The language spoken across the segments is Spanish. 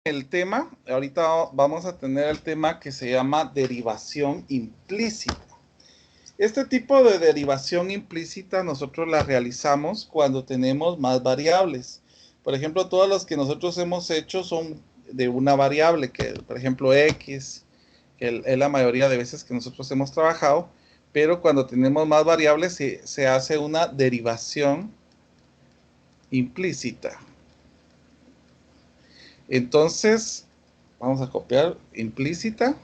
el tema, ahorita vamos a tener el tema que se llama derivación implícita. Este tipo de derivación implícita nosotros la realizamos cuando tenemos más variables. Por ejemplo, todas las que nosotros hemos hecho son de una variable, que por ejemplo x, que es la mayoría de veces que nosotros hemos trabajado, pero cuando tenemos más variables se hace una derivación implícita. Entonces, vamos a copiar implícita.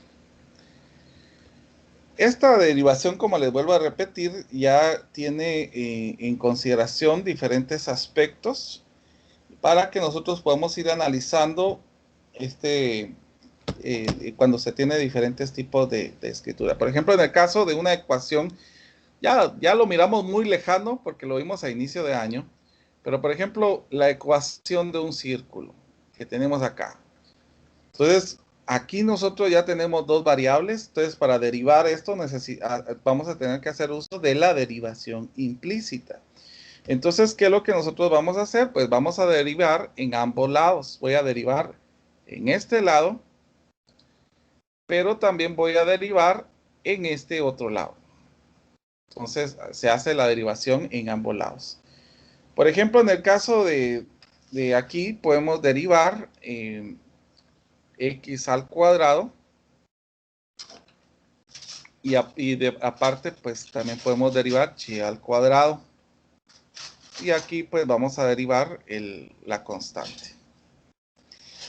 Esta derivación, como les vuelvo a repetir, ya tiene en consideración diferentes aspectos para que nosotros podamos ir analizando cuando se tiene diferentes tipos de escritura. Por ejemplo, en el caso de una ecuación, ya lo miramos muy lejano porque lo vimos a inicio de año, pero por ejemplo, la ecuación de un círculo que tenemos acá. Entonces, aquí nosotros ya tenemos dos variables, entonces para derivar esto vamos a tener que hacer uso de la derivación implícita. Entonces, ¿qué es lo que nosotros vamos a hacer? Pues vamos a derivar en ambos lados. Voy a derivar en este lado, pero también voy a derivar en este otro lado. Entonces, se hace la derivación en ambos lados. Por ejemplo, en el caso de aquí, podemos derivar x al cuadrado. Y aparte, pues también podemos derivar y al cuadrado. Y aquí, pues vamos a derivar la constante.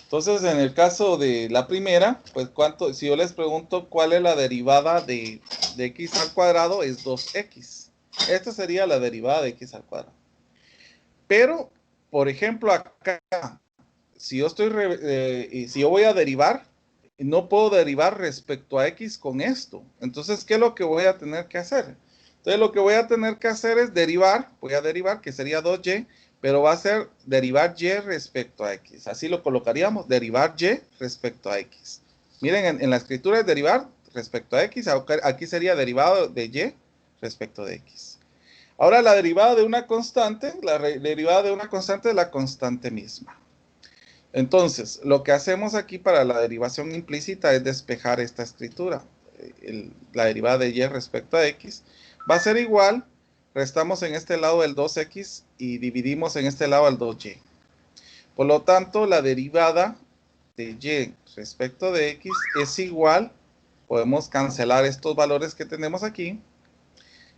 Entonces, en el caso de la primera, pues si yo les pregunto cuál es la derivada de x al cuadrado, es 2x. Esta sería la derivada de x al cuadrado. Pero, por ejemplo, acá, si yo voy a derivar, no puedo derivar respecto a x con esto. Entonces, ¿qué es lo que voy a tener que hacer? Entonces, lo que voy a tener que hacer es derivar, voy a derivar, que sería 2y, pero va a ser derivar y respecto a x. Así lo colocaríamos, derivar y respecto a x. Miren, en la escritura es derivar respecto a x, aquí sería derivado de y respecto de x. Ahora, la derivada de una constante, derivada de una constante es la constante misma. Entonces, lo que hacemos aquí para la derivación implícita es despejar esta escritura. La derivada de y respecto a x va a ser igual, restamos en este lado el 2x y dividimos en este lado el 2y. Por lo tanto, la derivada de y respecto de x es igual, podemos cancelar estos valores que tenemos aquí,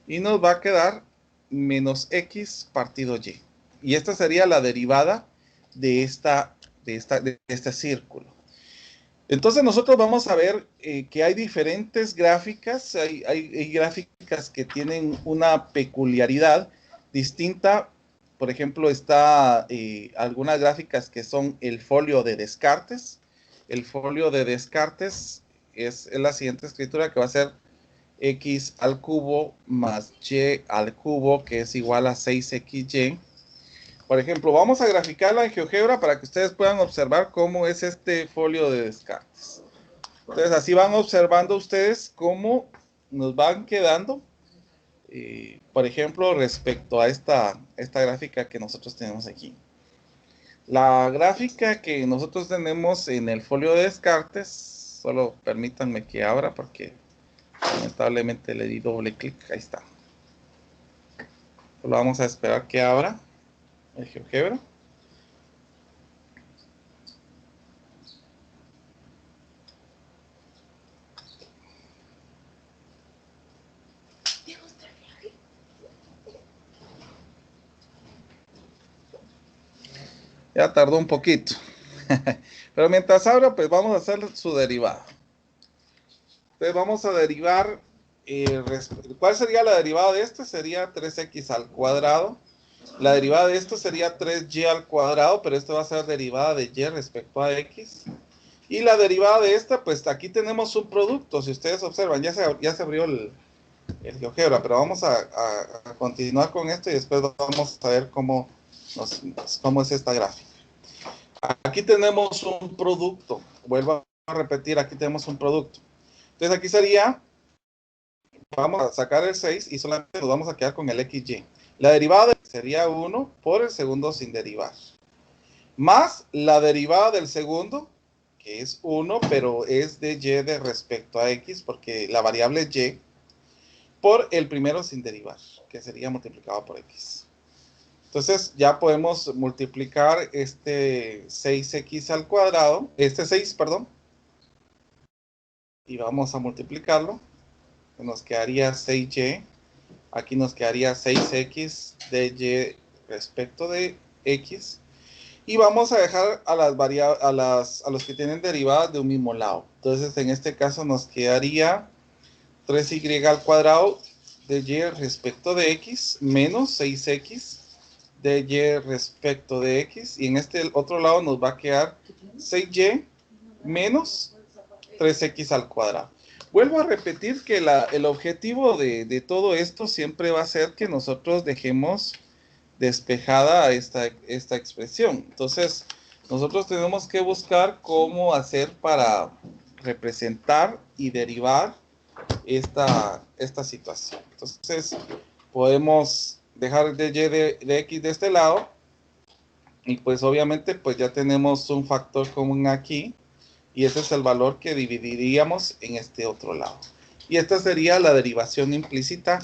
y nos va a quedar menos x partido y. Y esta sería la derivada de este círculo. Entonces nosotros vamos a ver que hay diferentes gráficas, hay gráficas que tienen una peculiaridad distinta. Por ejemplo, está algunas gráficas que son el folio de Descartes. El folio de Descartes es la siguiente escritura, que va a ser x al cubo más y al cubo, que es igual a 6xy. Por ejemplo, vamos a graficarla en GeoGebra para que ustedes puedan observar cómo es este folio de Descartes. Entonces, así van observando ustedes cómo nos van quedando, por ejemplo, respecto a esta gráfica que nosotros tenemos aquí. La gráfica que nosotros tenemos en el folio de Descartes, solo permítanme que abra porque lamentablemente le di doble clic, ahí está. Solo vamos a esperar que abra el GeoGebra. Ya tardó un poquito. Pero mientras abra, pues vamos a hacer su derivada. Entonces vamos a derivar, ¿cuál sería la derivada de este? Sería 3x al cuadrado. La derivada de esto sería 3y al cuadrado, pero esto va a ser derivada de y respecto a x. Y la derivada de esta, pues aquí tenemos un producto. Si ustedes observan, ya se abrió el GeoGebra, pero vamos a continuar con esto y después vamos a ver cómo es esta gráfica. Aquí tenemos un producto. Vuelvo a repetir, aquí tenemos un producto. Entonces aquí sería, vamos a sacar el 6 y solamente nos vamos a quedar con el xy. La derivada sería 1 por el segundo sin derivar. Más la derivada del segundo, que es 1, pero es de y de respecto a x, porque la variable es y, por el primero sin derivar, que sería multiplicado por x. Entonces ya podemos multiplicar este 6x al cuadrado, este 6, perdón, y vamos a multiplicarlo. Nos quedaría 6y, aquí nos quedaría 6x de y respecto de x. Y vamos a dejar a a los que tienen derivadas de un mismo lado. Entonces, en este caso nos quedaría 3y al cuadrado de y respecto de x menos 6x de y respecto de x. Y en este otro lado nos va a quedar 6y menos 3x al cuadrado. Vuelvo a repetir que el objetivo de todo esto siempre va a ser que nosotros dejemos despejada esta expresión. Entonces, nosotros tenemos que buscar cómo hacer para representar y derivar esta situación. Entonces, podemos dejar de y de x de este lado y pues obviamente pues ya tenemos un factor común aquí y ese es el valor que dividiríamos en este otro lado. Y esta sería la derivación implícita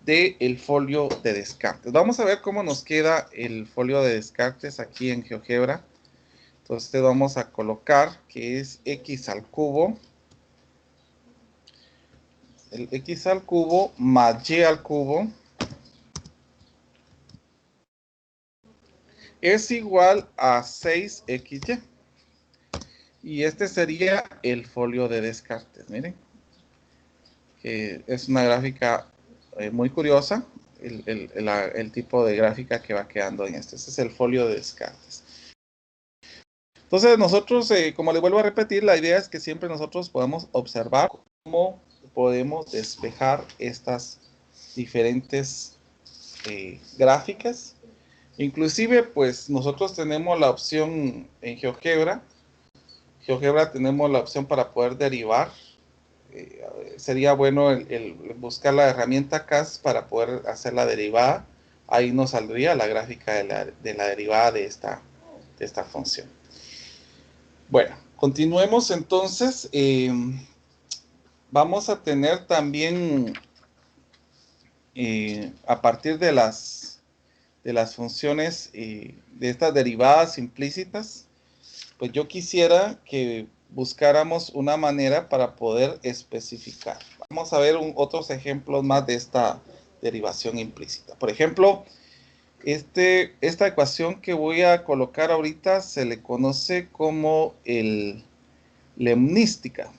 del folio de Descartes. Vamos a ver cómo nos queda el folio de Descartes aquí en GeoGebra. Entonces vamos a colocar que es x al cubo. El x al cubo más y al cubo es igual a 6xy. Y este sería el folio de Descartes. Miren, que es una gráfica muy curiosa. El tipo de gráfica que va quedando en este. Este es el folio de Descartes. Entonces nosotros, como les vuelvo a repetir, la idea es que siempre nosotros podamos observar cómo podemos despejar estas diferentes gráficas. Inclusive, pues nosotros tenemos la opción en GeoGebra. GeoGebra tenemos la opción para poder derivar. Sería bueno el buscar la herramienta CAS para poder hacer la derivada. Ahí nos saldría la gráfica de la derivada de esta función. Bueno, continuemos entonces. Vamos a tener también, a partir de las funciones, de estas derivadas implícitas, pues yo quisiera que buscáramos una manera para poder especificar. Vamos a ver otros ejemplos más de esta derivación implícita. Por ejemplo, esta ecuación que voy a colocar ahorita se le conoce como lemnística,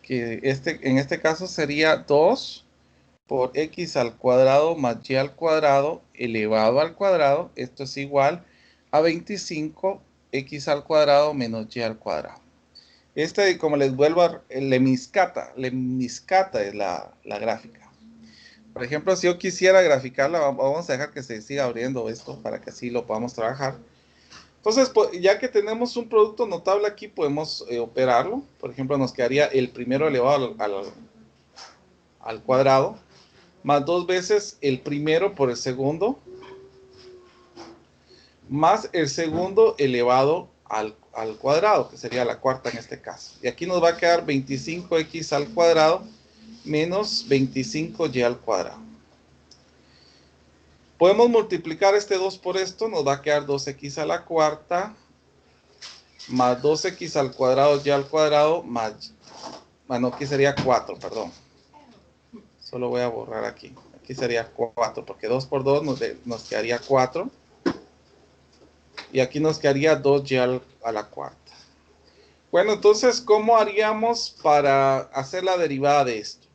que en este caso sería 2 por x al cuadrado más y al cuadrado elevado al cuadrado. Esto es igual a 25 x al cuadrado menos y al cuadrado. Como les vuelvo a lemniscata es la gráfica. Por ejemplo, si yo quisiera graficarla, vamos a dejar que se siga abriendo esto para que así lo podamos trabajar. Entonces, ya que tenemos un producto notable aquí, podemos operarlo. Por ejemplo, nos quedaría el primero elevado al cuadrado, más 2 veces el primero por el segundo, más el segundo elevado al cuadrado, que sería la cuarta en este caso. Y aquí nos va a quedar 25x al cuadrado menos 25y al cuadrado. Podemos multiplicar este 2 por esto, nos va a quedar 2x a la cuarta, más 2x al cuadrado y al cuadrado, más, bueno, aquí sería 4, perdón. Solo voy a borrar aquí. Aquí sería 4, porque 2 por 2 nos quedaría 4. Y aquí nos quedaría 2y a la cuarta. Bueno, entonces, ¿cómo haríamos para hacer la derivada de esto?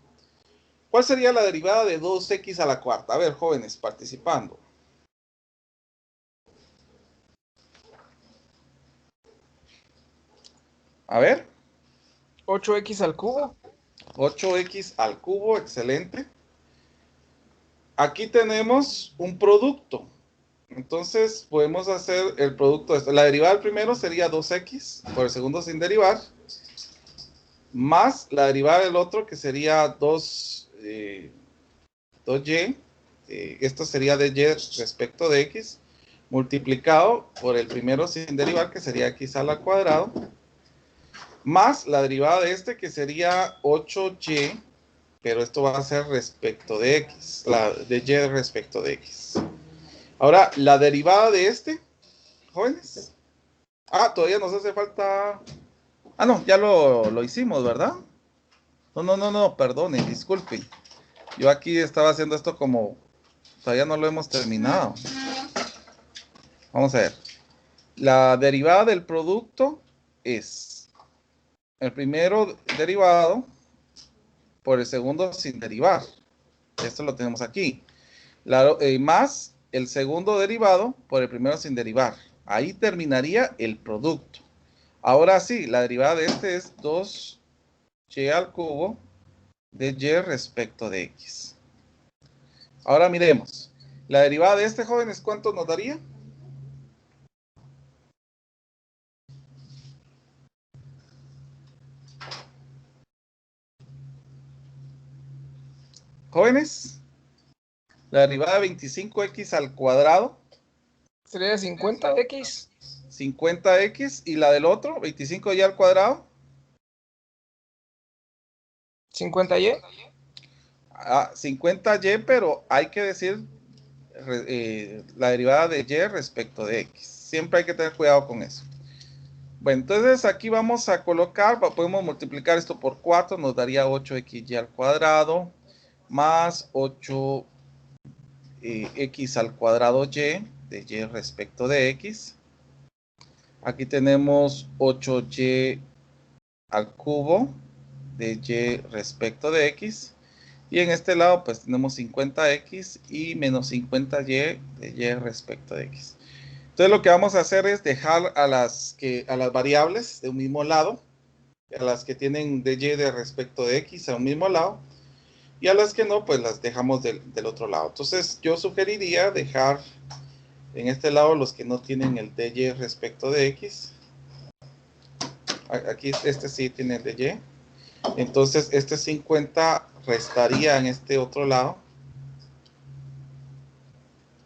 ¿Cuál sería la derivada de 2x a la cuarta? A ver, jóvenes, participando. A ver. 8x al cubo. 8x al cubo, excelente. Aquí tenemos un producto. Entonces, podemos hacer el producto de esto. La derivada del primero sería 2x por el segundo sin derivar, más la derivada del otro, que sería 2y. Esto sería de y respecto de x, multiplicado por el primero sin derivar, que sería x a la cuadrado. más la derivada de este que sería 8y, pero esto va a ser respecto de x, la de y respecto de x. Ahora, la derivada de este, jóvenes. Ah, todavía nos hace falta... Ah, no, ya lo hicimos, ¿verdad? No, perdonen, disculpen. Yo aquí estaba haciendo esto como... Todavía no lo hemos terminado. Vamos a ver. La derivada del producto es el primero derivado por el segundo sin derivar. Esto lo tenemos aquí. Más el segundo derivado por el primero sin derivar. Ahí terminaría el producto. Ahora sí, la derivada de este es 2y al cubo de y respecto de x. Ahora miremos. La derivada de este, jóvenes, ¿cuánto nos daría? Jóvenes, la derivada de 25x al cuadrado. Sería 50x. 50x y la del otro, 25y al cuadrado. 50y. 50y, pero hay que decir la derivada de y respecto de x. Siempre hay que tener cuidado con eso. Bueno, entonces aquí vamos a colocar, podemos multiplicar esto por 4, nos daría 8xy al cuadrado, más 8x al cuadrado y, de y respecto de x. Aquí tenemos 8y al cubo, de y respecto de x. Y en este lado pues tenemos 50x y menos 50y de y respecto de x. Entonces lo que vamos a hacer es dejar a las variables de un mismo lado, a las que tienen de y de respecto de x a un mismo lado, y a las que no, pues las dejamos del otro lado. Entonces yo sugeriría dejar en este lado los que no tienen el de y respecto de x. Aquí este sí tiene el de y. Entonces este 50 restaría en este otro lado.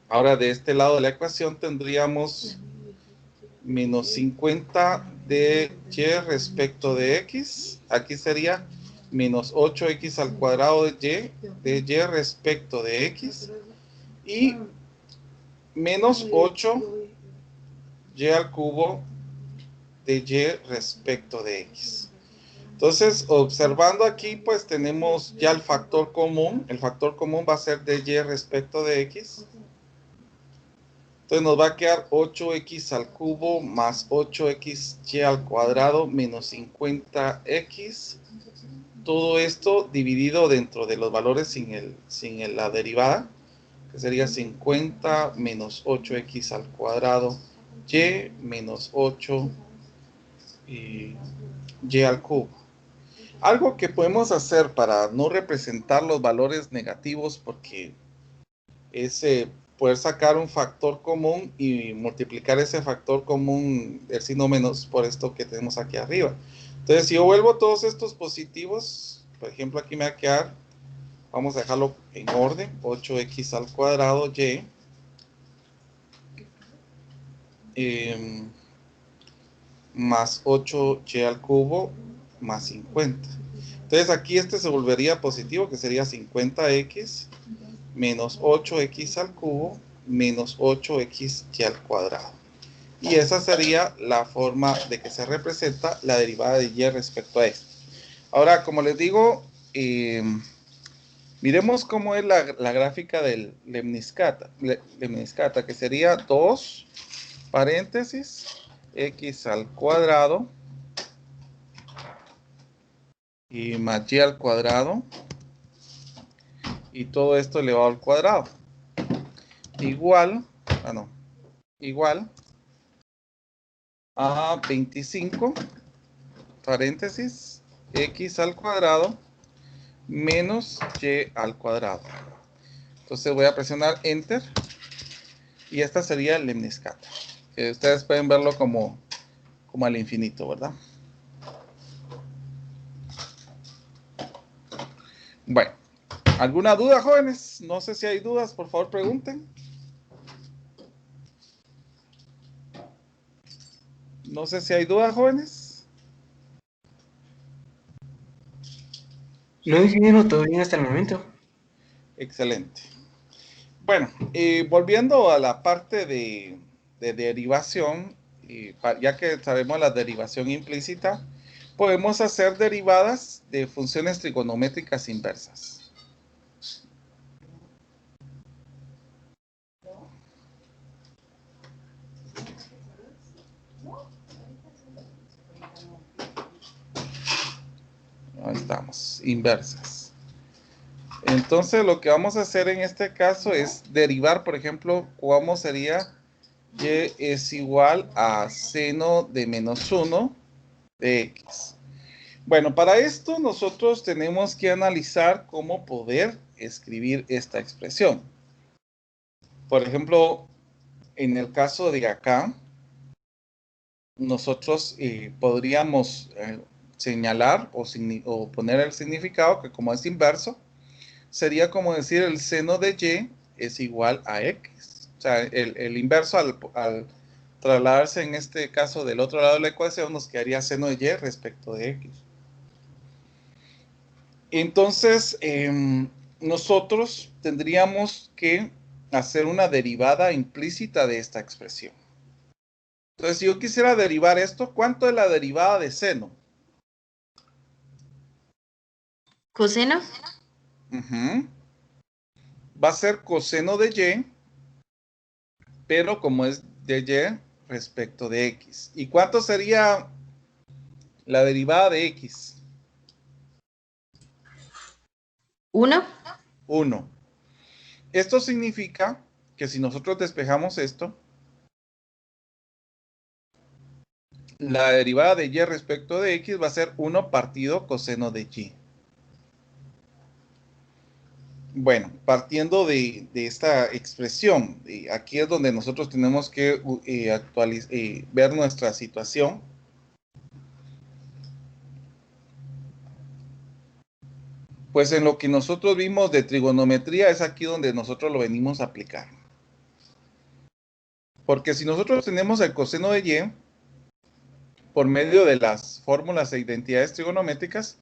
Ahora de este lado de la ecuación tendríamos menos 50 de y respecto de x. Aquí sería menos 8x al cuadrado de y respecto de x. Y menos 8y al cubo de y respecto de x. Entonces, observando aquí, pues tenemos ya el factor común. El factor común va a ser de y respecto de x. Entonces nos va a quedar 8x al cubo más 8xy al cuadrado menos 50x. Todo esto dividido dentro de los valores sin la derivada, que sería 50 menos 8x al cuadrado y menos 8 y al cubo. Algo que podemos hacer para no representar los valores negativos, porque es poder sacar un factor común y multiplicar ese factor común, el signo menos, por esto que tenemos aquí arriba. Entonces, si yo vuelvo todos estos positivos, por ejemplo, aquí me va a quedar, vamos a dejarlo en orden, 8x al cuadrado y más 8y al cubo más 50. Entonces aquí este se volvería positivo, que sería 50x menos 8x al cubo menos 8xy al cuadrado. Y esa sería la forma de que se representa la derivada de y respecto a esto. Ahora, como les digo, miremos cómo es la gráfica del lemniscata, que sería 2 paréntesis x al cuadrado y más y al cuadrado y todo esto elevado al cuadrado igual a 25 paréntesis x al cuadrado menos y al cuadrado. Entonces voy a presionar enter y esta sería el lemniscata, que ustedes pueden verlo como al infinito, ¿verdad? Bueno, ¿alguna duda, jóvenes? No sé si hay dudas, por favor pregunten. No sé si hay dudas, jóvenes. No, ingeniero, todo bien hasta el momento. Excelente. Bueno, volviendo a la parte de derivación, ya que sabemos la derivación implícita, podemos hacer derivadas de funciones trigonométricas inversas. Ahí estamos, inversas. Entonces lo que vamos a hacer en este caso es derivar, por ejemplo, cómo sería y es igual a seno de menos 1 de x. Bueno, para esto nosotros tenemos que analizar cómo poder escribir esta expresión. Por ejemplo, en el caso de acá, nosotros podríamos señalar o poner el significado que como es inverso, sería como decir el seno de y es igual a x. O sea, el inverso al trasladarse en este caso del otro lado de la ecuación nos quedaría seno de y respecto de x. Entonces, nosotros tendríamos que hacer una derivada implícita de esta expresión. Entonces, si yo quisiera derivar esto, ¿cuánto es la derivada de seno? ¿Coseno? Va a ser coseno de y, pero como es de y respecto de x. ¿Y cuánto sería la derivada de x? 1. 1. Esto significa que si nosotros despejamos esto, la derivada de y respecto de x va a ser 1 partido coseno de y. Bueno, partiendo de esta expresión, aquí es donde nosotros tenemos que ver nuestra situación. Pues en lo que nosotros vimos de trigonometría es aquí donde nosotros lo venimos a aplicar. Porque si nosotros tenemos el coseno de y, por medio de las fórmulas e identidades trigonométricas,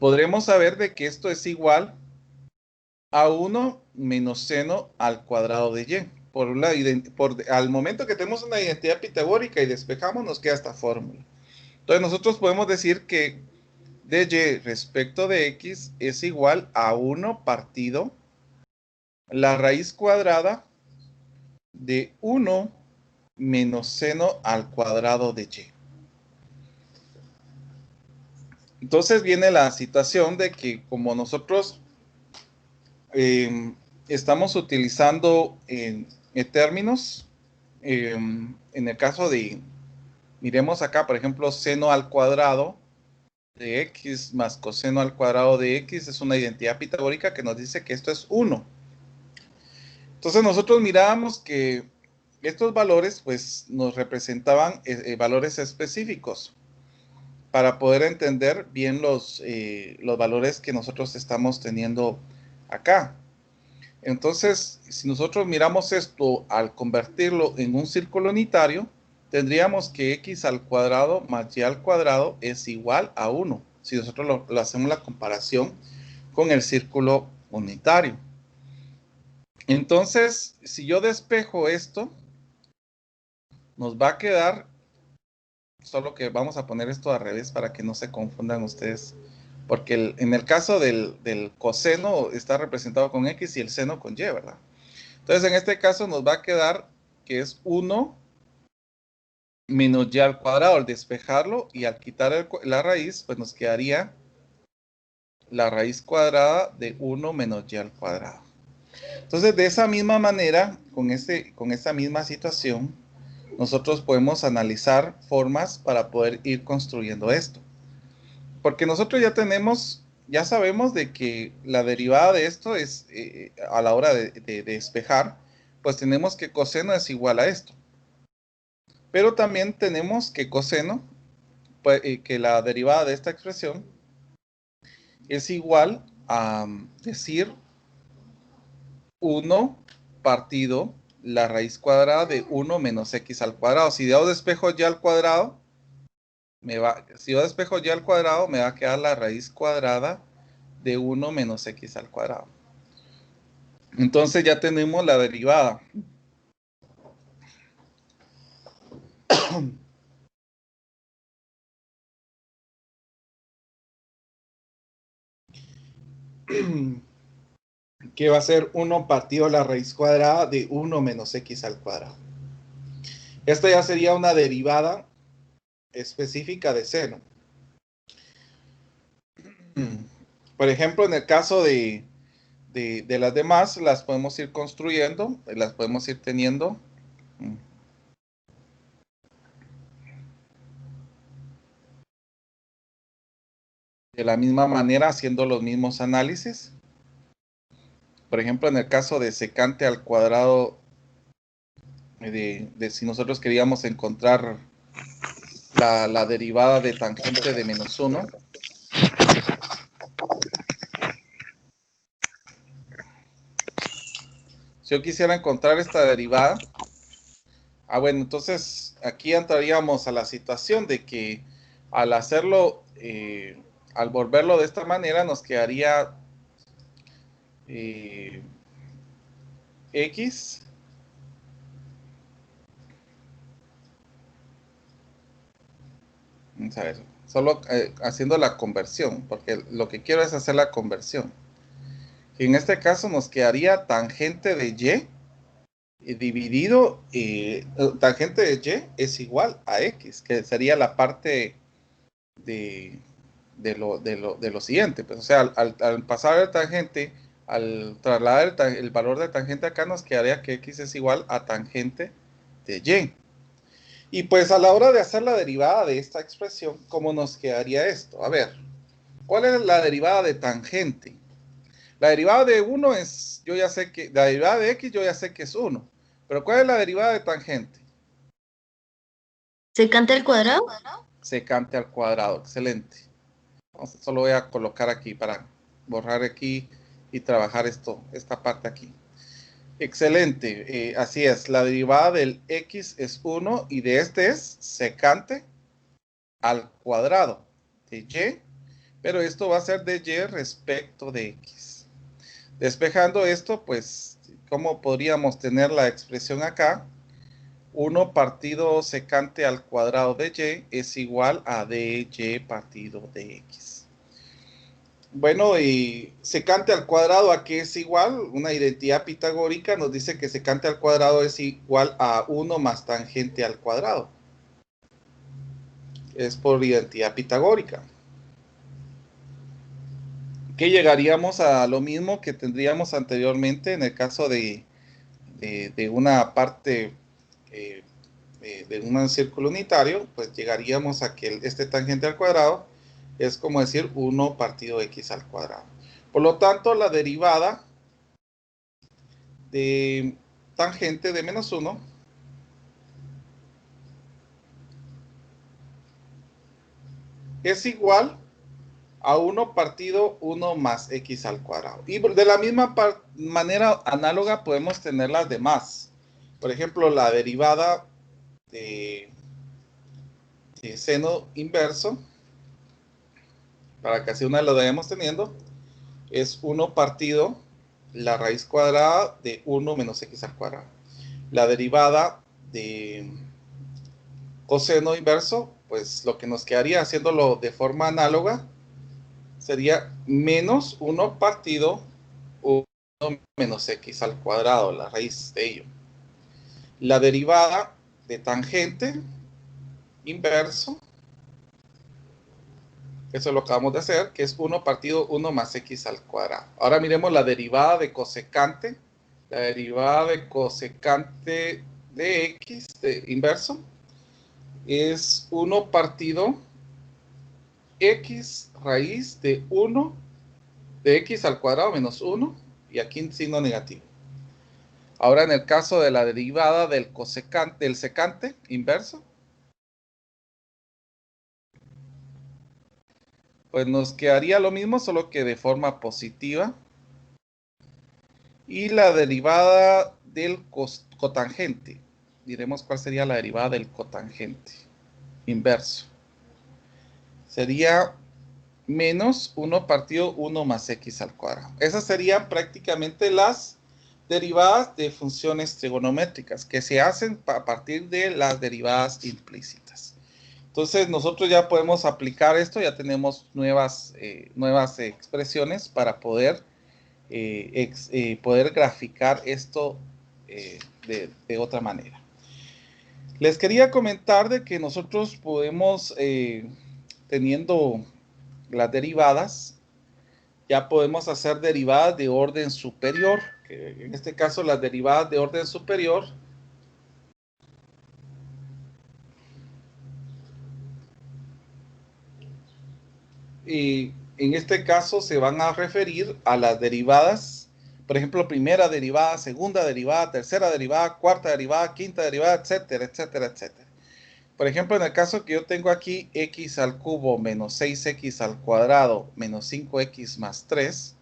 podremos saber de que esto es igual a 1 menos seno al cuadrado de y. Al momento que tenemos una identidad pitagórica y despejamos, nos queda esta fórmula. Entonces nosotros podemos decir que de y respecto de x es igual a 1 partido la raíz cuadrada de 1 menos seno al cuadrado de y. Entonces viene la situación de que como nosotros estamos utilizando términos, en el caso de, miremos acá, por ejemplo, seno al cuadrado de x más coseno al cuadrado de x es una identidad pitagórica que nos dice que esto es 1. Entonces nosotros mirábamos que estos valores pues nos representaban valores específicos para poder entender bien los valores que nosotros estamos teniendo acá. Entonces, si nosotros miramos esto al convertirlo en un círculo unitario, tendríamos que x al cuadrado más y al cuadrado es igual a 1. Si nosotros lo hacemos la comparación con el círculo unitario. Entonces, si yo despejo esto, nos va a quedar, solo que vamos a poner esto al revés para que no se confundan ustedes, porque en el caso del coseno está representado con x y el seno con y, ¿verdad? Entonces, en este caso nos va a quedar que es 1 menos y al cuadrado al despejarlo y al quitar la raíz, pues nos quedaría la raíz cuadrada de 1 menos y al cuadrado. Entonces, de esa misma manera, con esta misma situación, nosotros podemos analizar formas para poder ir construyendo esto. Porque nosotros ya sabemos de que la derivada de esto es, a la hora de despejar, pues tenemos que coseno es igual a esto. Pero también tenemos que coseno, pues, que la derivada de esta expresión es igual a decir 1 partido la raíz cuadrada de 1 menos x al cuadrado. Si yo despejo y al cuadrado, Si yo despejo y al cuadrado, me va a quedar la raíz cuadrada de 1 menos x al cuadrado. Entonces ya tenemos la derivada. Que va a ser 1 partido la raíz cuadrada de 1 menos x al cuadrado. Esta ya sería una derivada específica de seno. Por ejemplo, en el caso de las demás, las podemos ir construyendo, las podemos ir teniendo. De la misma manera, haciendo los mismos análisis. Por ejemplo, en el caso de secante al cuadrado, de si nosotros queríamos encontrar la derivada de tangente de menos 1. Si yo quisiera encontrar esta derivada, bueno, entonces aquí entraríamos a la situación de que al hacerlo, al volverlo de esta manera, nos quedaría x vamos a ver, solo haciendo la conversión, porque lo que quiero es hacer la conversión. En este caso nos quedaría tangente de y dividido, tangente de y es igual a x, que sería la parte de lo siguiente. Pues, o sea, al pasar el tangente, al trasladar el valor de tangente acá, nos quedaría que x es igual a tangente de y. Y pues a la hora de hacer la derivada de esta expresión, ¿cómo nos quedaría esto? A ver, ¿cuál es la derivada de tangente? La derivada de 1 es, yo ya sé que, la derivada de x yo ya sé que es 1. Pero ¿cuál es la derivada de tangente? ¿Secante al cuadrado? Secante al cuadrado, excelente. Solo voy a colocar aquí para borrar aquí y trabajar esta parte aquí. Excelente, así es, la derivada del x es 1 y de este es secante al cuadrado de y, pero esto va a ser de y respecto de x. Despejando esto, pues, ¿cómo podríamos tener la expresión acá? 1 partido secante al cuadrado de y es igual a dy partido de x. Bueno, y secante al cuadrado, ¿a qué es igual? Una identidad pitagórica nos dice que secante al cuadrado es igual a 1 más tangente al cuadrado. Es por identidad pitagórica. Que llegaríamos a lo mismo que tendríamos anteriormente en el caso de una parte de un círculo unitario, pues llegaríamos a que este tangente al cuadrado es como decir 1 partido x al cuadrado. Por lo tanto, la derivada de tangente de menos 1 es igual a 1 partido 1 más x al cuadrado. Y de la misma manera análoga podemos tener las demás. Por ejemplo, la derivada de seno inverso, para que así una lo vayamos teniendo, es 1 partido la raíz cuadrada de 1 menos x al cuadrado. La derivada de coseno inverso, pues lo que nos quedaría haciéndolo de forma análoga sería menos 1 partido 1 menos x al cuadrado, la raíz de ello. La derivada de tangente inverso, eso lo acabamos de hacer, que es 1 partido 1 más x al cuadrado. Ahora miremos la derivada de cosecante. La derivada de cosecante de x, de inverso, es 1 partido x raíz de 1 de x al cuadrado menos 1, y aquí en signo negativo. Ahora en el caso de la derivada del cosecante, del secante inverso, pues nos quedaría lo mismo, solo que de forma positiva. Y la derivada del cotangente. Diremos cuál sería la derivada del cotangente inverso. sería menos 1 partido 1 más x al cuadrado. Esas serían prácticamente las derivadas de funciones trigonométricas que se hacen a partir de las derivadas implícitas. Entonces nosotros ya podemos aplicar esto, ya tenemos nuevas expresiones para poder graficar esto de otra manera. Les quería comentar de que nosotros podemos, teniendo las derivadas, ya podemos hacer derivadas de orden superior, que en este caso las derivadas de orden superior y en este caso se van a referir a las derivadas, por ejemplo, primera derivada, segunda derivada, tercera derivada, cuarta derivada, quinta derivada, etcétera, etcétera, etcétera. Por ejemplo, en el caso que yo tengo aquí x al cubo menos 6x al cuadrado menos 5x más 3,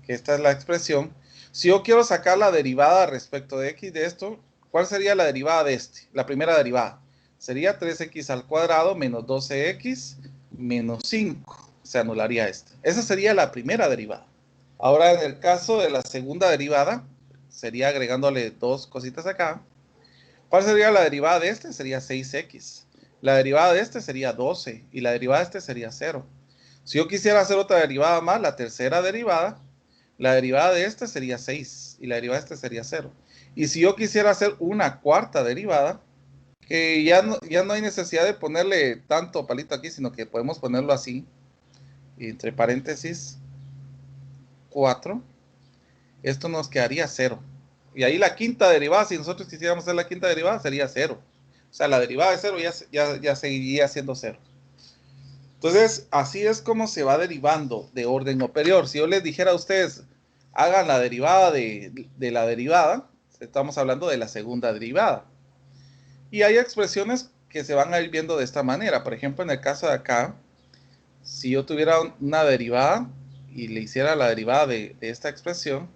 que esta es la expresión. Si yo quiero sacar la derivada respecto de x de esto, ¿cuál sería la derivada de este? La primera derivada sería 3x al cuadrado menos 12x menos 5. Se anularía esta. Esa sería la primera derivada. Ahora, en el caso de la segunda derivada, sería agregándole dos cositas acá. ¿Cuál sería la derivada de este? Sería 6x. La derivada de este sería 12. Y la derivada de este sería 0. Si yo quisiera hacer otra derivada más, la tercera derivada, la derivada de este sería 6. Y la derivada de este sería 0. Y si yo quisiera hacer una cuarta derivada, que ya no hay necesidad de ponerle tanto palito aquí, sino que podemos ponerlo así, entre paréntesis, 4. Esto nos quedaría 0. Y ahí la quinta derivada, si nosotros quisiéramos hacer la quinta derivada, sería 0. O sea, la derivada de 0 ya seguiría siendo 0. Entonces, así es como se va derivando de orden superior. Si yo les dijera a ustedes, hagan la derivada de la derivada, estamos hablando de la segunda derivada. Y hay expresiones que se van a ir viendo de esta manera. Por ejemplo, en el caso de acá, si yo tuviera una derivada y le hiciera la derivada de esta expresión,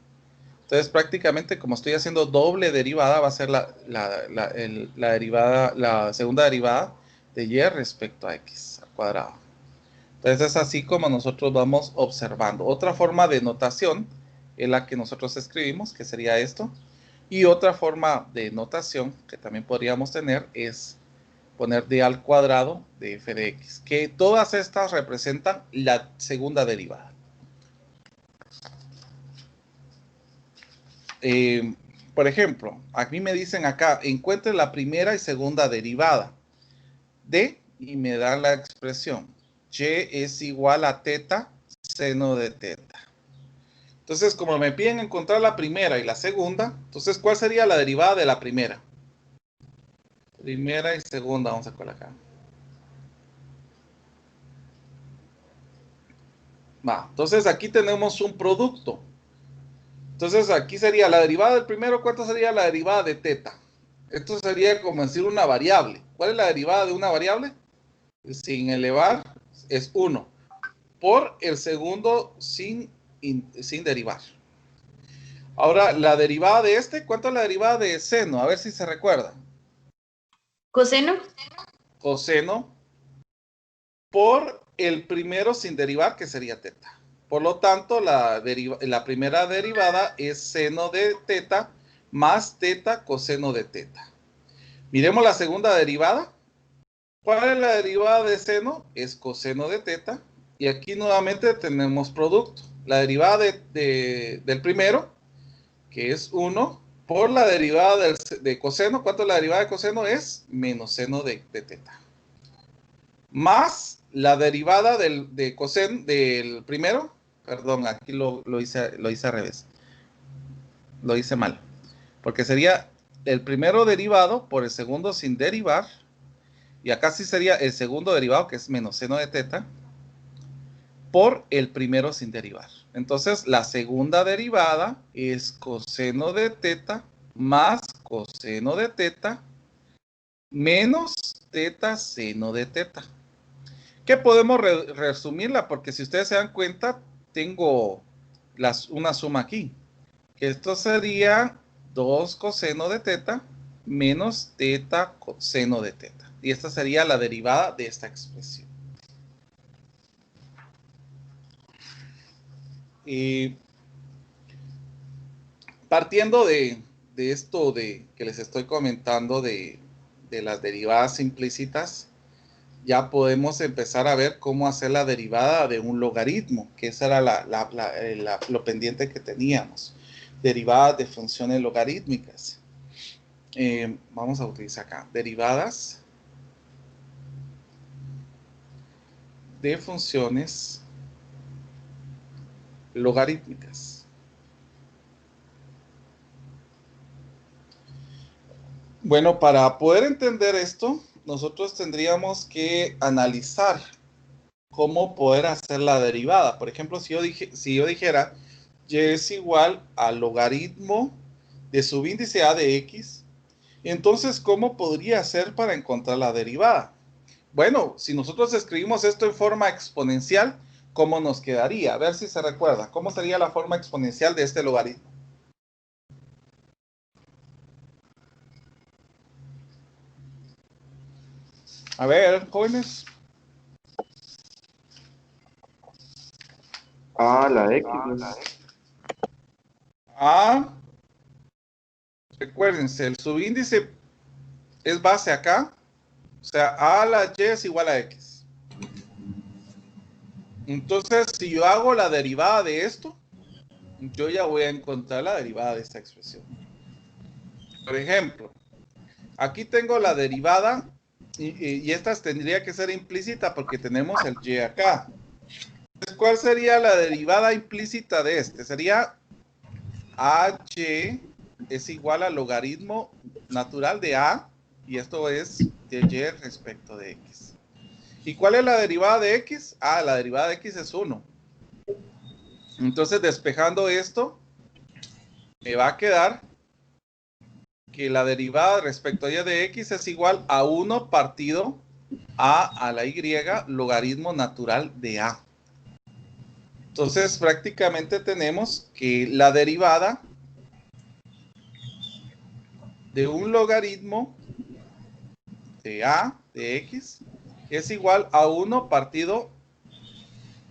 entonces prácticamente como estoy haciendo doble derivada, va a ser la segunda derivada de y respecto a x al cuadrado. Entonces es así como nosotros vamos observando. Otra forma de notación es la que nosotros escribimos, que sería esto. Y otra forma de notación que también podríamos tener es poner d al cuadrado de f de x, que todas estas representan la segunda derivada. Por ejemplo, a mí me dicen acá, encuentre la primera y segunda derivada de, y me dan la expresión, y es igual a teta seno de teta. Entonces, como me piden encontrar la primera y la segunda, entonces, ¿cuál sería la derivada de la primera? Primera y segunda, vamos a colocar acá. Va, entonces aquí tenemos un producto. Entonces aquí sería la derivada del primero, ¿cuánto sería la derivada de teta? Esto sería como decir una variable. ¿Cuál es la derivada de una variable? Sin elevar es 1. Por el segundo sin derivar. Ahora, la derivada de este, ¿cuánto es la derivada de seno? A ver si se recuerda. Coseno. Coseno por el primero sin derivar, que sería teta. Por lo tanto, la primera derivada es seno de teta más teta coseno de teta. Miremos la segunda derivada. ¿Cuál es la derivada de seno? Es coseno de teta. Y aquí nuevamente tenemos producto. La derivada del primero, que es 1, por la derivada de coseno. ¿Cuánto es la derivada de coseno? Es menos seno de teta. Más la derivada de coseno del primero. Perdón, aquí lo hice al revés. Lo hice mal. Porque sería el primero derivado por el segundo sin derivar. Y acá sí sería el segundo derivado, que es menos seno de teta, por el primero sin derivar. Entonces, la segunda derivada es coseno de teta más coseno de teta menos teta seno de teta. ¿Qué podemos resumirla? Porque si ustedes se dan cuenta, tengo una suma aquí. Que esto sería 2 coseno de teta menos teta coseno de teta. Y esta sería la derivada de esta expresión. Y partiendo de esto que les estoy comentando de las derivadas implícitas, ya podemos empezar a ver cómo hacer la derivada de un logaritmo, que esa era lo pendiente que teníamos. Derivadas de funciones logarítmicas. Vamos a utilizar acá, derivadas de funciones logarítmicas. Bueno, para poder entender esto, nosotros tendríamos que analizar cómo poder hacer la derivada. Por ejemplo, si yo dijera y es igual al logaritmo de subíndice a de x, entonces, ¿cómo podría hacer para encontrar la derivada? Bueno, si nosotros escribimos esto en forma exponencial, ¿cómo nos quedaría? A ver si se recuerda. ¿Cómo sería la forma exponencial de este logaritmo? A ver, jóvenes. Ah, la X, ¿no? A, recuérdense, el subíndice es base acá. O sea, A a la Y es igual a X. Entonces, si yo hago la derivada de esto, yo ya voy a encontrar la derivada de esta expresión. Por ejemplo, aquí tengo la derivada y esta tendría que ser implícita porque tenemos el y acá. Entonces, ¿cuál sería la derivada implícita de este? Sería AY es igual al logaritmo natural de A y esto es de Y respecto de X. ¿Y cuál es la derivada de X? Ah, la derivada de X es 1. Entonces, despejando esto, me va a quedar que la derivada respecto a y de x es igual a 1 partido a la y logaritmo natural de a. Entonces, prácticamente tenemos que la derivada de un logaritmo de a de x es igual a 1 partido,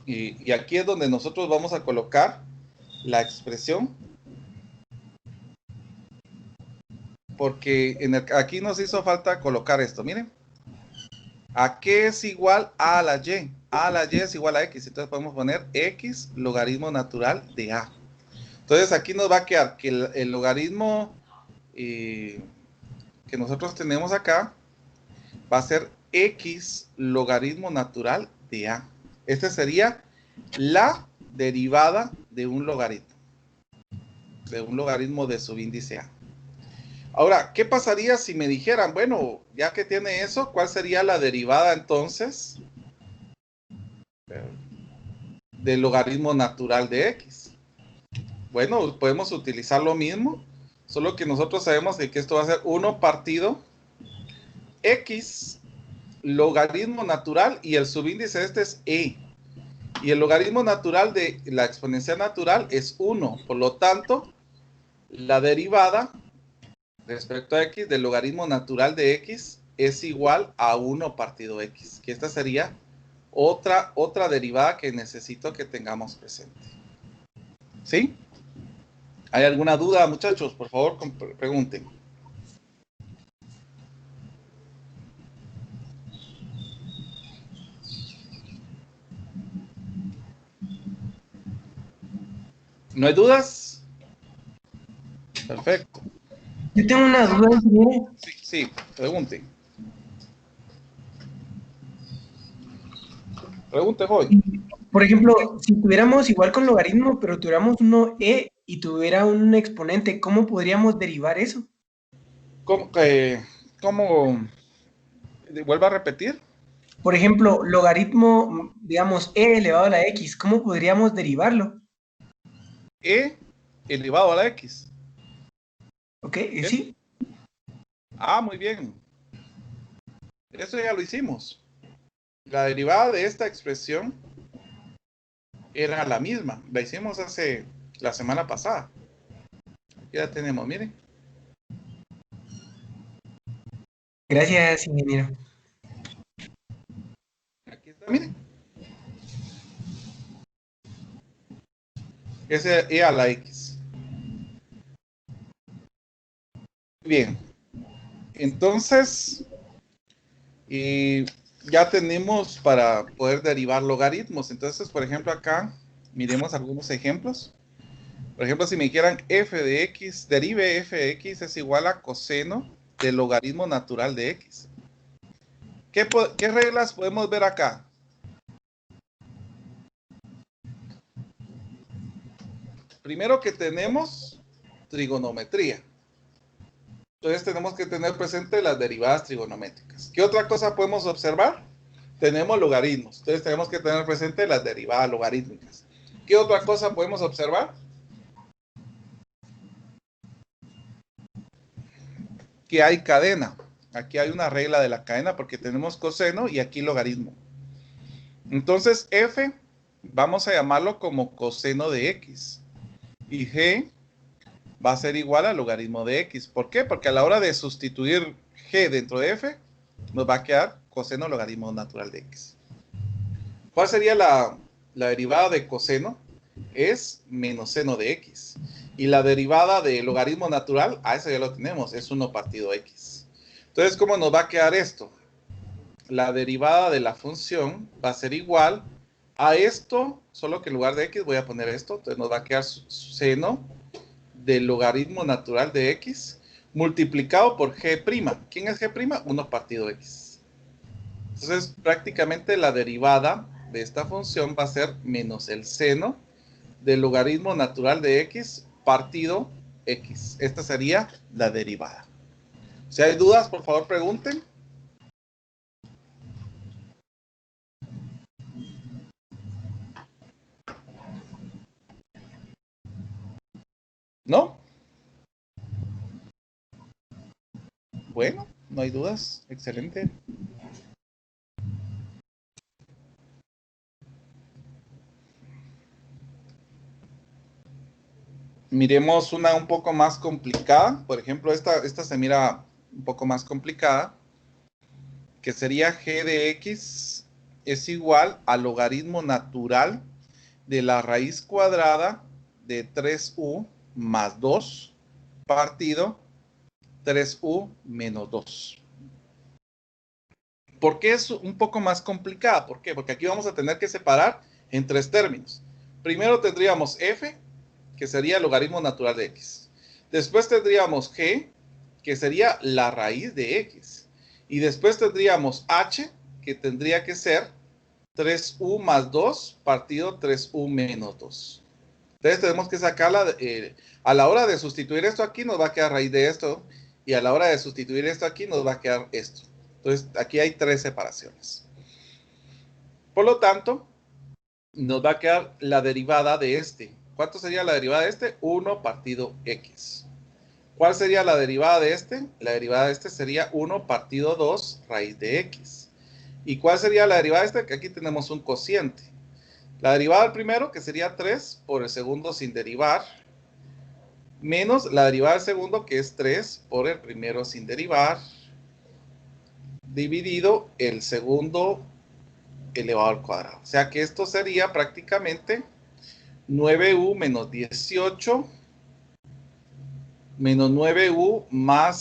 y aquí es donde nosotros vamos a colocar la expresión, porque aquí nos hizo falta colocar esto, miren. ¿A qué es igual a la y? A la y es igual a x. Entonces podemos poner x logaritmo natural de a. Entonces aquí nos va a quedar que el logaritmo que nosotros tenemos acá va a ser x logaritmo natural de a. Esta sería la derivada de un logaritmo de subíndice a. Ahora, ¿qué pasaría si me dijeran, bueno, ya que tiene eso, ¿cuál sería la derivada entonces del logaritmo natural de x? Bueno, podemos utilizar lo mismo, solo que nosotros sabemos que esto va a ser 1 partido x logaritmo natural y el subíndice este es e. Y el logaritmo natural de la exponencial natural es 1. Por lo tanto, la derivada respecto a x del logaritmo natural de x es igual a 1 partido x. Que esta sería otra derivada que necesito que tengamos presente. ¿Sí? ¿Hay alguna duda, muchachos? Por favor, pregunten. ¿No hay dudas? Perfecto. Yo tengo una duda, ingeniero. Sí, pregunten. Pregunte, joven. Por ejemplo, si tuviéramos igual con logaritmo, pero tuviéramos uno e y tuviera un exponente, ¿cómo podríamos derivar eso? ¿Cómo? ¿Vuelva a repetir? Por ejemplo, logaritmo, digamos, e elevado a la x, ¿cómo podríamos derivarlo? E elevado a la x. ¿Ok? ¿Sí? ¿Sí? Ah, muy bien. Eso ya lo hicimos. La derivada de esta expresión era la misma. La hicimos la semana pasada. Aquí la tenemos, miren. Gracias, ingeniero. Aquí está, miren. Ese e a la x. Bien. Entonces, ya tenemos para poder derivar logaritmos. Entonces, por ejemplo, acá, miremos algunos ejemplos. Por ejemplo, si me dijeran f de x, derive f de x es igual a coseno del logaritmo natural de x. ¿Qué reglas podemos ver acá? Primero que tenemos trigonometría. Entonces tenemos que tener presente las derivadas trigonométricas. ¿Qué otra cosa podemos observar? Tenemos logaritmos. Entonces tenemos que tener presente las derivadas logarítmicas. ¿Qué otra cosa podemos observar? Que hay cadena. Aquí hay una regla de la cadena porque tenemos coseno y aquí logaritmo. Entonces f vamos a llamarlo como coseno de x. Y g va a ser igual al logaritmo de x. ¿Por qué? Porque a la hora de sustituir g dentro de f, nos va a quedar coseno logaritmo natural de x. ¿Cuál sería la derivada de coseno? Es menos seno de x. Y la derivada de logaritmo natural, a eso ya lo tenemos, es 1 partido x. Entonces, ¿cómo nos va a quedar esto? La derivada de la función va a ser igual a esto, solo que en lugar de x voy a poner esto. Entonces nos va a quedar seno del logaritmo natural de x multiplicado por g'. ¿Quién es g'? 1 partido x. Entonces, prácticamente la derivada de esta función va a ser menos el seno del logaritmo natural de x partido x. Esta sería la derivada. Si hay dudas, por favor, pregunten. ¿No? Bueno, no hay dudas. Excelente. Miremos una un poco más complicada. Por ejemplo, esta se mira un poco más complicada, que sería g de x es igual al logaritmo natural de la raíz cuadrada de 3u más 2 partido 3u menos 2. ¿Por qué es un poco más complicada? ¿Por qué? Porque aquí vamos a tener que separar en tres términos. Primero tendríamos f, que sería el logaritmo natural de x. Después tendríamos g, que sería la raíz de x. Y después tendríamos h, que tendría que ser 3u más 2 partido 3u menos 2. Entonces tenemos que sacarla, a la hora de sustituir esto aquí nos va a quedar raíz de esto, y a la hora de sustituir esto aquí nos va a quedar esto. Entonces aquí hay tres separaciones. Por lo tanto, nos va a quedar la derivada de este. ¿Cuánto sería la derivada de este? 1 partido x. ¿Cuál sería la derivada de este? La derivada de este sería 1 partido 2 raíz de x. ¿Y cuál sería la derivada de este? Que aquí tenemos un cociente. La derivada del primero, que sería 3 por el segundo sin derivar, menos la derivada del segundo, que es 3 por el primero sin derivar, dividido el segundo elevado al cuadrado. O sea que esto sería prácticamente 9u menos 18 menos 9u más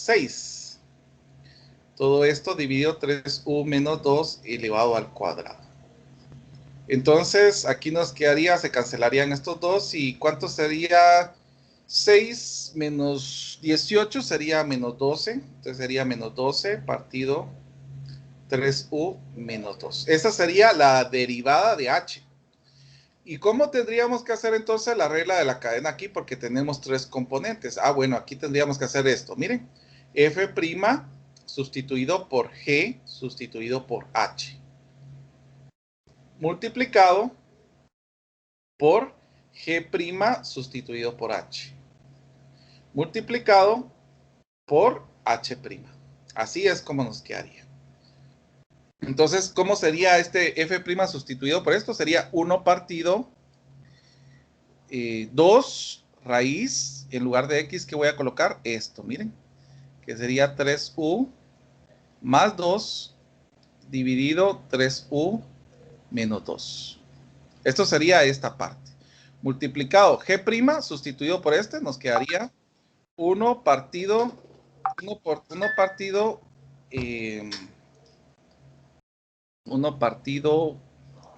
6. Todo esto dividido 3u menos 2 elevado al cuadrado. Entonces, aquí nos quedaría, se cancelarían estos dos. ¿Y cuánto sería? 6 menos 18 sería menos 12. Entonces sería menos 12 partido 3u menos 2. Esa sería la derivada de h. ¿Y cómo tendríamos que hacer entonces la regla de la cadena aquí? Porque tenemos tres componentes. Bueno, aquí tendríamos que hacer esto. Miren, f' sustituido por g sustituido por h. Multiplicado por g' sustituido por h. Multiplicado por h'. Así es como nos quedaría. Entonces, ¿cómo sería este f' sustituido por esto? Sería 1 partido 2 raíz, en lugar de x, que voy a colocar esto, miren, que sería 3u más 2 dividido 3u menos 2. Esto sería esta parte. multiplicado G' sustituido por este, nos quedaría 1 partido,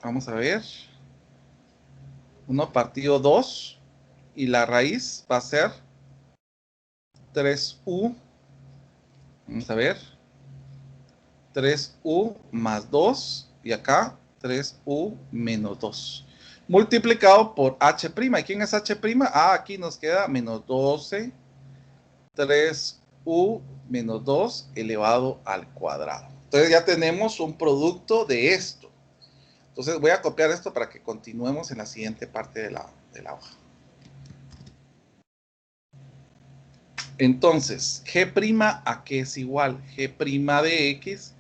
vamos a ver, 1 partido 2, y la raíz va a ser 3u, vamos a ver, 3u más 2, y acá 3u menos 2. Multiplicado por h'. ¿Y quién es h'? Ah, aquí nos queda menos 12, 3u menos 2 elevado al cuadrado. Entonces ya tenemos un producto de esto. Entonces voy a copiar esto para que continuemos en la siguiente parte de la hoja. Entonces, G' ¿a qué es igual? G' de X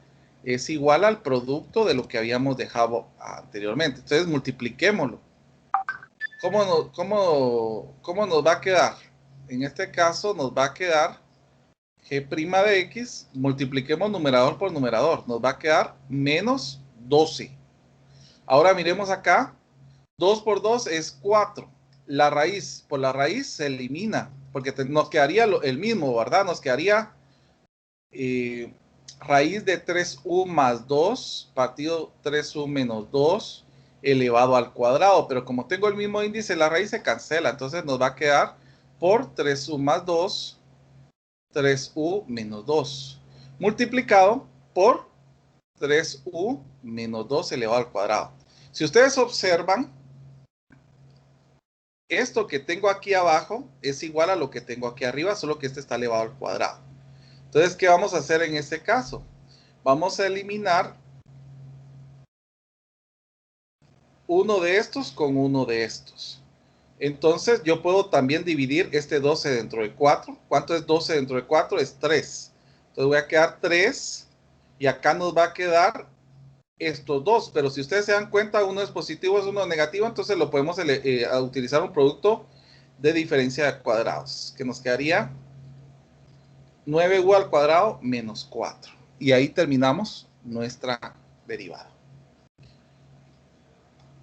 es igual al producto de lo que habíamos dejado anteriormente. Entonces multipliquémoslo. ¿Cómo nos va a quedar? En este caso nos va a quedar G' de X, multipliquemos numerador por numerador. Nos va a quedar menos 12. Ahora miremos acá. 2 por 2 es 4. La raíz, por la raíz se elimina, porque nos quedaría el mismo, ¿verdad? Nos quedaría raíz de 3u más 2, partido 3u menos 2, elevado al cuadrado. Pero como tengo el mismo índice, la raíz se cancela. Entonces nos va a quedar por 3u más 2, 3u menos 2, multiplicado por 3u menos 2 elevado al cuadrado. Si ustedes observan, esto que tengo aquí abajo es igual a lo que tengo aquí arriba, solo que este está elevado al cuadrado. Entonces, ¿qué vamos a hacer en este caso? Vamos a eliminar uno de estos con uno de estos. Entonces, yo puedo también dividir este 12 dentro de 4. ¿Cuánto es 12 dentro de 4? Es 3. Entonces, voy a quedar 3 y acá nos va a quedar estos dos, pero si ustedes se dan cuenta, uno es positivo, es uno negativo, entonces lo podemos utilizar un producto de diferencia de cuadrados, que nos quedaría 9u al cuadrado menos 4. Y ahí terminamos nuestra derivada.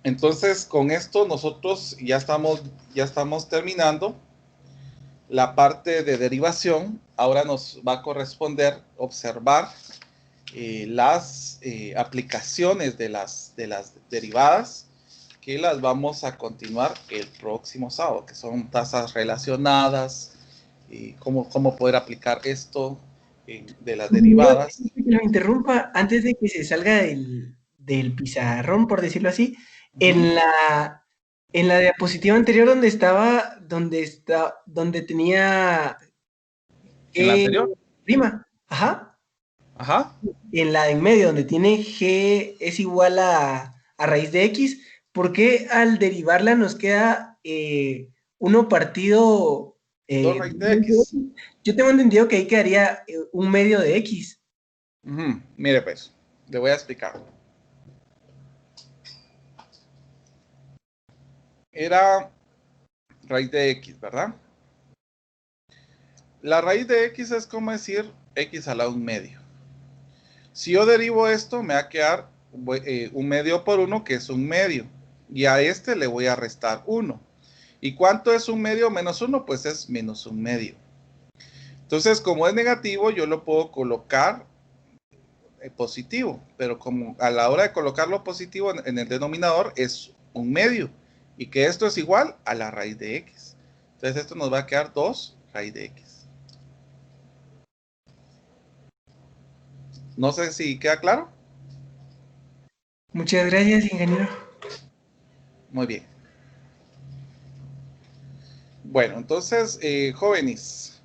Entonces, con esto nosotros ya estamos terminando la parte de derivación. Ahora nos va a corresponder observar las aplicaciones de las derivadas, que las vamos a continuar el próximo sábado, que son tasas relacionadas y cómo poder aplicar esto de las derivadas. Que lo interrumpa antes de que se salga del pizarrón, por decirlo así. En la diapositiva anterior donde tenía ¿En la anterior? prima, ajá. Ajá. En la de en medio, donde tiene G es igual a raíz de X, ¿por qué al derivarla nos queda 1 partido 2 raíz de X. Yo tengo entendido que ahí quedaría 1 medio de X. Mire pues, le voy a explicar. Era raíz de X, ¿verdad? La raíz de X es como decir X a la 1 medio. Si yo derivo esto, me va a quedar 1 medio por 1, que es 1 medio. Y a este le voy a restar 1. ¿Y cuánto es 1 medio menos 1? Pues es menos 1 medio. Entonces, como es negativo, yo lo puedo colocar positivo. Pero como a la hora de colocarlo positivo en el denominador es 1 medio. Y que esto es igual a la raíz de X. Entonces, esto nos va a quedar 2 raíz de X. No sé si queda claro. Muchas gracias, ingeniero. Muy bien. Bueno, entonces, jóvenes,